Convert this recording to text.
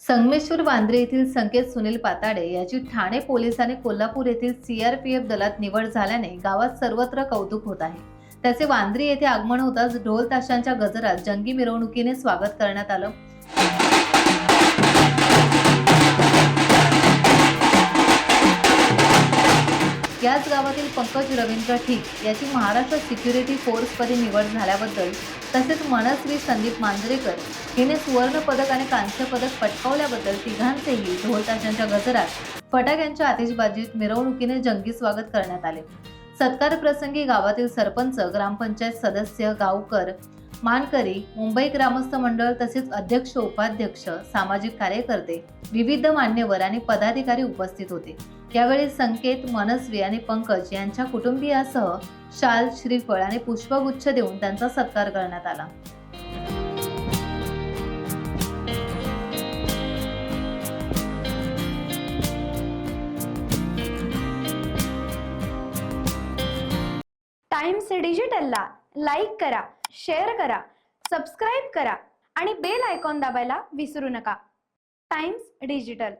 संगमेश्वर वांद्रे येथील संकेत सुनील पाताडे याची ठाणे पोलीस आणि कोल्हापूर येथील सीआरपीएफ दलात निवड झाल्याने गावात सर्वत्र कौतुक होत आहे। त्याचे वांद्रे येथे आगमन होताच ढोल ताशांच्या गजरात जंगी मिरवणुकीने स्वागत करण्यात आलं। याच गावातील पंकज रवींद्र ठीक याची महाराष्ट्र सिक्युरिटी फोर्समध्ये निवड झाल्याबद्दल तसेच मनस्वी संदीप मांजरेकर हिने सुवर्ण पदक आणि कांस्य पदक पटकावल्याबद्दल तिघांचेही ढोल ताशांच्या गजरात फटाक्यांच्या आतिषबाजीत मिरवणुकीने जंगी स्वागत करण्यात आले। सत्कार प्रसंगी गावातील सरपंच, ग्रामपंचायत सदस्य, गावकर, मानकरी, मुंबई ग्रामस्थ मंडळ तसेच अध्यक्ष, उपाध्यक्ष, सामाजिक कार्यकर्ते, विविध मान्यवर आणि पदाधिकारी उपस्थित होते। यावेळी संकेत, मनस्वी आणि पंकज यांच्या कुटुंबियासह शाल, श्रीफळ आणि पुष्पगुच्छ देऊन त्यांचा सत्कार करण्यात आला। टाइम्स डिजिटलला लाईक करा, शेअर करा, सबस्क्राईब करा आणि बेल आयकॉन दाबायला विसरू नका। Times digital.